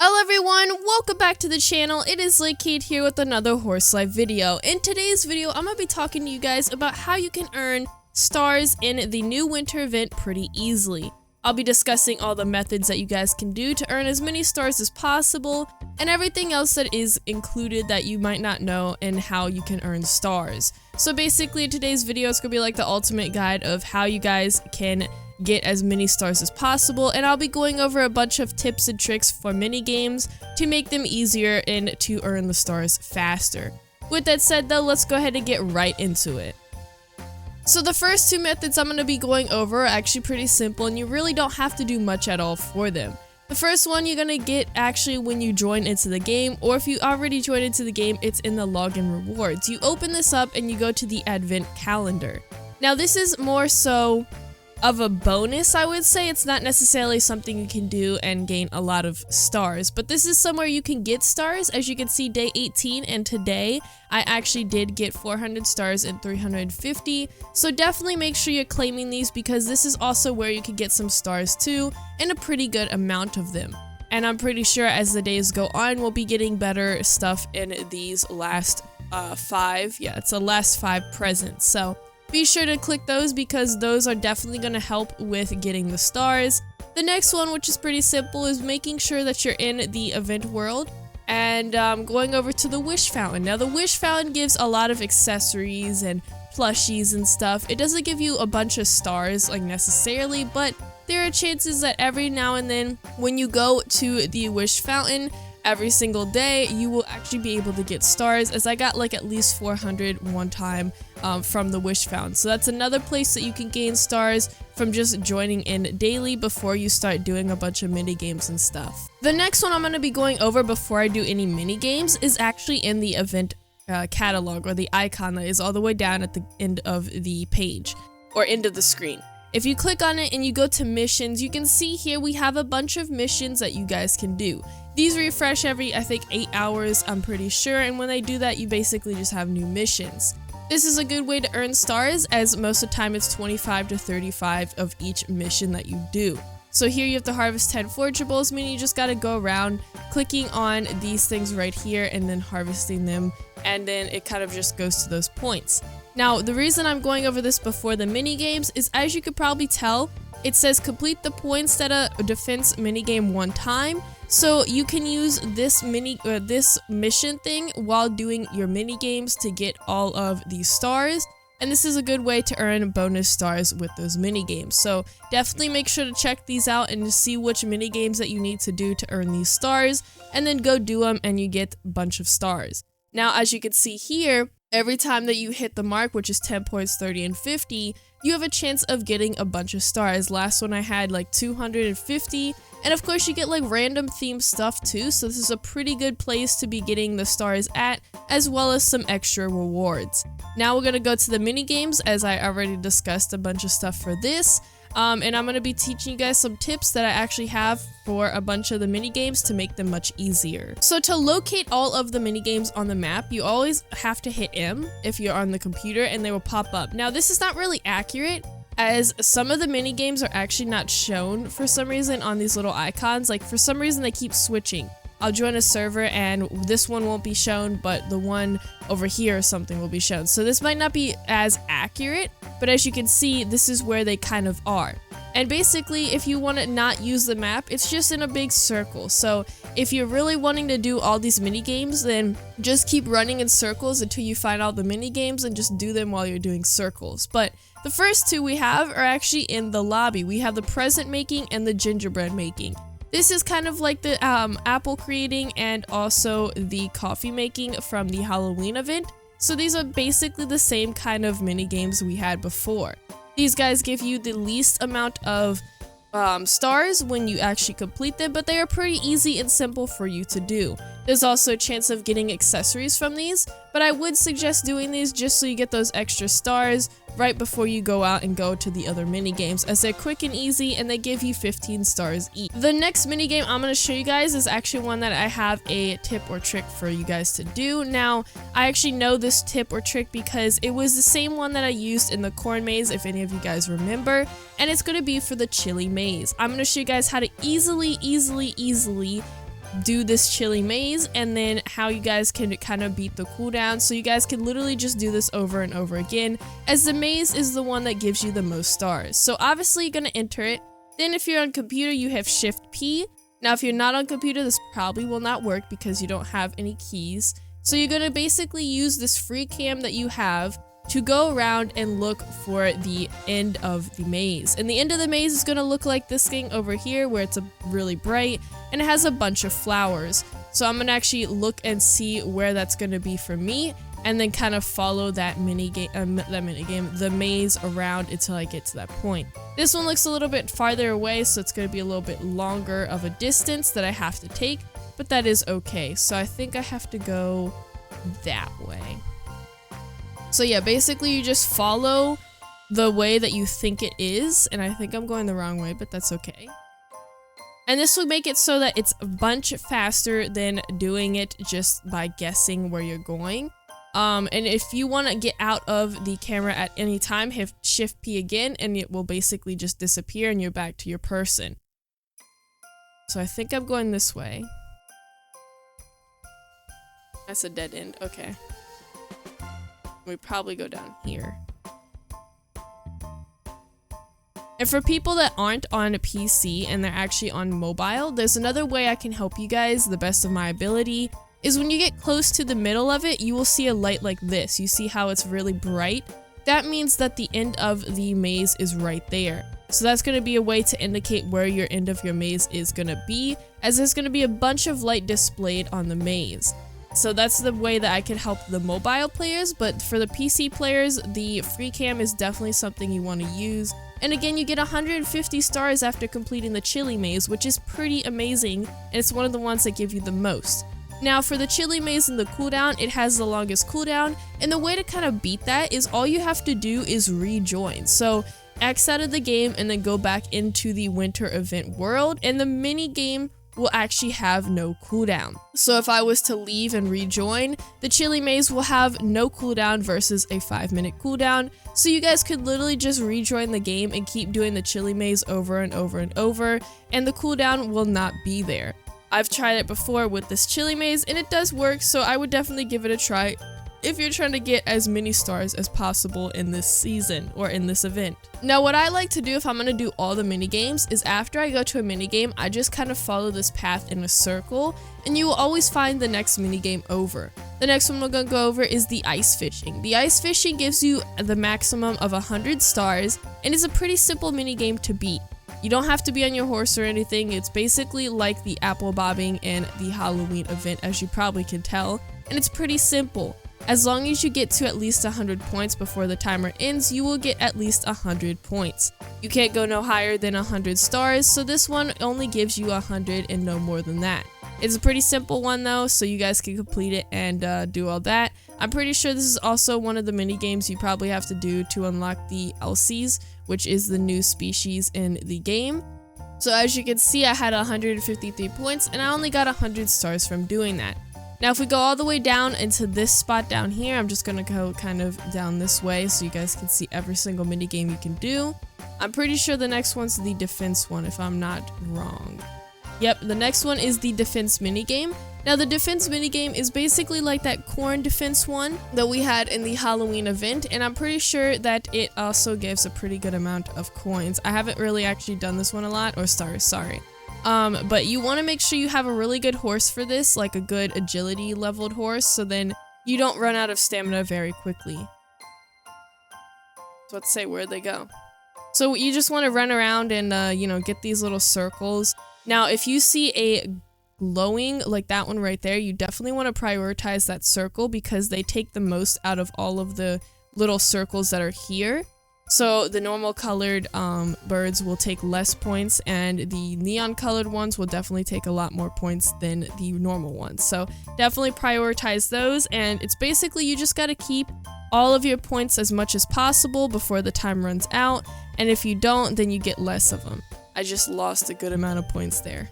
Hello everyone, welcome back to the channel. It is Kate here with another Horse Life video. In today's video, I'm going to be talking to you guys about how you can earn stars in the new winter event pretty easily. I'll be discussing all the methods that you guys can do to earn as many stars as possible, and everything else that is included that you might not know and how you can earn stars. So basically today's video is going to be like the ultimate guide of how you guys can get as many stars as possible, and I'll be going over a bunch of tips and tricks for mini games to make them easier and to earn the stars faster. With that said though, let's go ahead and get right into it. So the first two methods I'm going to be going over are actually pretty simple, and you really don't have to do much at all for them. The first one you're going to get actually when you join into the game, or if you already joined into the game, it's in the login rewards. You open this up and you go to the advent calendar. Now this is more so of a bonus, I would say. It's not necessarily something you can do and gain a lot of stars, but this is somewhere you can get stars. As you can see, day 18 and today I actually did get 400 stars and 350, so definitely make sure you're claiming these, because this is also where you can get some stars too, and a pretty good amount of them. And I'm pretty sure as the days go on, we'll be getting better stuff in these last it's the last 5 presents, so be sure to click those because those are definitely going to help with getting the stars. The next one, which is pretty simple, is making sure that you're in the event world and going over to the wish fountain. Now the wish fountain gives a lot of accessories and plushies and stuff. It doesn't give you a bunch of stars like necessarily, but there are chances that every now and then when you go to the wish fountain every single day, you will actually be able to get stars, as I got like at least 400 one time from the wish fountain. So that's another place that you can gain stars from just joining in daily before you start doing a bunch of mini games and stuff. The next one I'm going to be going over before I do any mini games is actually in the event catalog, or the icon that is all the way down at the end of the page or end of the screen. If you click on it and you go to missions, you can see here we have a bunch of missions that you guys can do. These refresh every, I think, 8 hours, I'm pretty sure, and when they do that, you basically just have new missions. This is a good way to earn stars, as most of the time it's 25 to 35 of each mission that you do. So here you have to harvest 10 forageables, meaning you just gotta go around clicking on these things right here and then harvesting them, and then it kind of just goes to those points. Now, the reason I'm going over this before the mini games is, as you could probably tell, it says complete the points that a defense minigame 1 time. So you can use this mission thing while doing your mini games to get all of these stars. And this is a good way to earn bonus stars with those mini games. So definitely make sure to check these out and to see which mini games that you need to do to earn these stars, and then go do them and you get a bunch of stars. Now, as you can see here, every time that you hit the mark, which is 10 points, 30, and 50, you have a chance of getting a bunch of stars. Last one I had like 250, and of course you get like random themed stuff too, so this is a pretty good place to be getting the stars at, as well as some extra rewards. Now we're gonna go to the mini games, as I already discussed a bunch of stuff for this. And I'm going to be teaching you guys some tips that I actually have for a bunch of the mini games to make them much easier. So to locate all of the mini games on the map, you always have to hit M if you're on the computer, and they will pop up. Now this is not really accurate, as some of the mini games are actually not shown for some reason on these little icons. Like for some reason they keep switching. I'll join a server and this one won't be shown, but the one over here or something will be shown. So this might not be as accurate, but as you can see, this is where they kind of are. And basically, if you want to not use the map, it's just in a big circle. So if you're really wanting to do all these mini games, then just keep running in circles until you find all the mini games and just do them while you're doing circles. But the first two we have are actually in the lobby. We have the present making and the gingerbread making. This is kind of like the apple creating and also the coffee making from the Halloween event. So these are basically the same kind of mini games we had before. These guys give you the least amount of stars when you actually complete them, but they are pretty easy and simple for you to do. There's also a chance of getting accessories from these, but I would suggest doing these just so you get those extra stars right before you go out and go to the other mini games, as they're quick and easy and they give you 15 stars each. The next mini game I'm going to show you guys is actually one that I have a tip or trick for you guys to do. Now, I actually know this tip or trick because it was the same one that I used in the corn maze, if any of you guys remember, and it's going to be for the chili maze. I'm going to show you guys how to easily do this chili maze, and then how you guys can kind of beat the cooldown. So you guys can literally just do this over and over again, as the maze is the one that gives you the most stars. So obviously you're gonna enter it. Then if you're on computer, you have Shift P. Now if you're not on computer, this probably will not work because you don't have any keys. So you're gonna basically use this free cam that you have to go around and look for the end of the maze. And the end of the maze is gonna look like this thing over here, where it's really bright and it has a bunch of flowers. So I'm gonna actually look and see where that's gonna be for me, and then kind of follow the maze around until I get to that point. This one looks a little bit farther away, so it's gonna be a little bit longer of a distance that I have to take, but that is okay. So I think I have to go that way. So yeah, basically you just follow the way that you think it is, and I think I'm going the wrong way, but that's okay. And this will make it so that it's a bunch faster than doing it just by guessing where you're going. And if you want to get out of the camera at any time, hit Shift P again, and it will basically just disappear and you're back to your person. So I think I'm going this way. That's a dead end, okay. We probably go down here. And for people that aren't on a PC and they're actually on mobile, there's another way I can help you guys the best of my ability, is when you get close to the middle of it, you will see a light like this. You see how it's really bright? That means that the end of the maze is right there. So that's going to be a way to indicate where your end of your maze is going to be, as there's going to be a bunch of light displayed on the maze. So that's the way that I can help the mobile players, but for the PC players, the free cam is definitely something you want to use. And again, you get 150 stars after completing the chili maze, which is pretty amazing, and it's one of the ones that give you the most. Now for the chili maze and the cooldown, it has the longest cooldown, and the way to kind of beat that is all you have to do is rejoin. So X out of the game and then go back into the winter event world, and the mini game will actually have no cooldown. So if I was to leave and rejoin, the chili maze will have no cooldown versus a 5-minute cooldown. So you guys could literally just rejoin the game and keep doing the chili maze over and over and over, and the cooldown will not be there. I've tried it before with this chili maze and it does work, so I would definitely give it a try if you're trying to get as many stars as possible in this season or in this event. Now what I like to do if I'm going to do all the mini games is after I go to a mini game, I just kind of follow this path in a circle, and you will always find the next mini game over. The next one we're going to go over is the ice fishing. The ice fishing gives you the maximum of 100 stars and is a pretty simple mini game to beat. You don't have to be on your horse or anything. It's basically like the apple bobbing and the Halloween event, as you probably can tell, and it's pretty simple. As long as you get to at least 100 points before the timer ends, you will get at least 100 points. You can't go no higher than 100 stars, so this one only gives you 100 and no more than that. It's a pretty simple one though, so you guys can complete it and do all that. I'm pretty sure this is also one of the mini games you probably have to do to unlock the Elsies, which is the new species in the game. So as you can see, I had 153 points and I only got 100 stars from doing that. Now if we go all the way down into this spot down here, I'm just gonna go kind of down this way so you guys can see every single mini game you can do. I'm pretty sure the next one's the defense one if I'm not wrong. Yep, the next one is the defense minigame. Now the defense minigame is basically like that corn defense one that we had in the Halloween event, and I'm pretty sure that it also gives a pretty good amount of coins. I haven't really actually done this one a lot, or stars, sorry. But you want to make sure you have a really good horse for this, like a good agility leveled horse, so then you don't run out of stamina very quickly. So let's say where'd they go? So you just want to run around and, you know, get these little circles. Now, if you see a glowing like that one right there, you definitely want to prioritize that circle because they take the most out of all of the little circles that are here. So the normal colored birds will take less points, and the neon colored ones will definitely take a lot more points than the normal ones. So definitely prioritize those, and it's basically you just got to keep all of your points as much as possible before the time runs out, and if you don't, then you get less of them. I just lost a good amount of points there.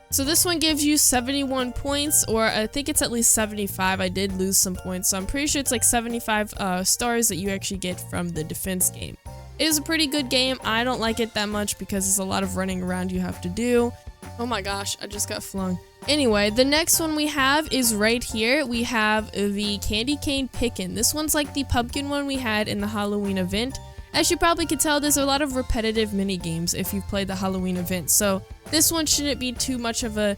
So this one gives you 71 points, or I think it's at least 75. I did lose some points, so I'm pretty sure it's like 75 stars that you actually get from the defense game. It is a pretty good game. I don't like it that much because there's a lot of running around you have to do. Oh my gosh, I just got flung. Anyway, the next one we have is right here. We have the Candy Cane Pickin'. This one's like the pumpkin one we had in the Halloween event. As you probably could tell, there's a lot of repetitive mini games if you've played the Halloween event, so this one shouldn't be too much of a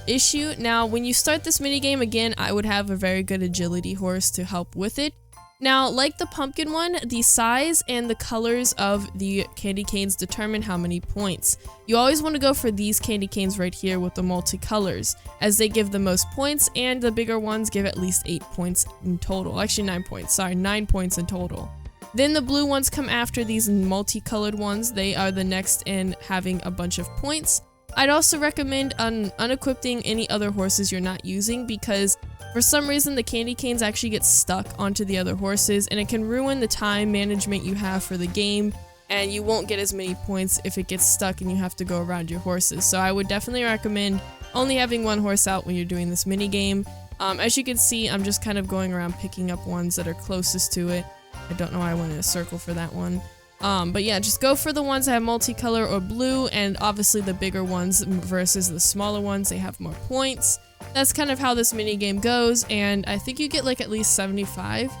issue. Now, when you start this mini game, again, I would have a very good agility horse to help with it. Now, like the pumpkin one, the size and the colors of the candy canes determine how many points. You always want to go for these candy canes right here with the multicolors, as they give the most points, and the bigger ones give at least 8 points in total. Actually, 9 points. Sorry, 9 points in total. Then the blue ones come after these multicolored ones. They are the next in having a bunch of points. I'd also recommend unequipping any other horses you're not using, because for some reason the candy canes actually get stuck onto the other horses, and it can ruin the time management you have for the game, and you won't get as many points if it gets stuck and you have to go around your horses. So I would definitely recommend only having one horse out when you're doing this mini game. As you can see, I'm just kind of going around picking up ones that are closest to it. I don't know why I went in a circle for that one. But yeah, just go for the ones that have multicolor or blue, and obviously the bigger ones versus the smaller ones, they have more points. That's kind of how this mini game goes, and I think you get like at least 75.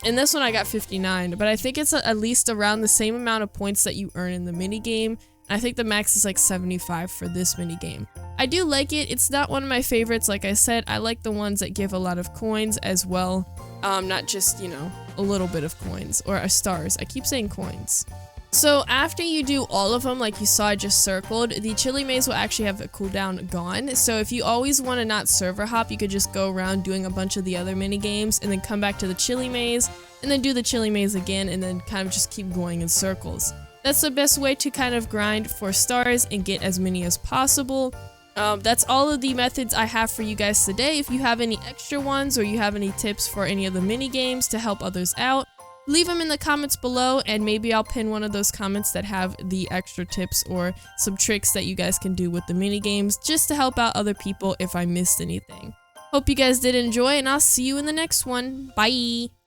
In this one I got 59, but I think it's at least around the same amount of points that you earn in the mini game. I think the max is like 75 for this mini game. I do like it. It's not one of my favorites. Like I said, I like the ones that give a lot of coins as well. Not just, you know, a little bit of coins or stars. I keep saying coins. So after you do all of them, like you saw I just circled, the chili maze will actually have a cooldown gone. So if you always want to not server hop, you could just go around doing a bunch of the other mini games and then come back to the chili maze and then do the chili maze again and then kind of just keep going in circles. That's the best way to kind of grind for stars and get as many as possible. That's all of the methods I have for you guys today. If you have any extra ones or you have any tips for any of the mini games to help others out, leave them in the comments below, and maybe I'll pin one of those comments that have the extra tips or some tricks that you guys can do with the mini games just to help out other people if I missed anything. Hope you guys did enjoy, and I'll see you in the next one. Bye!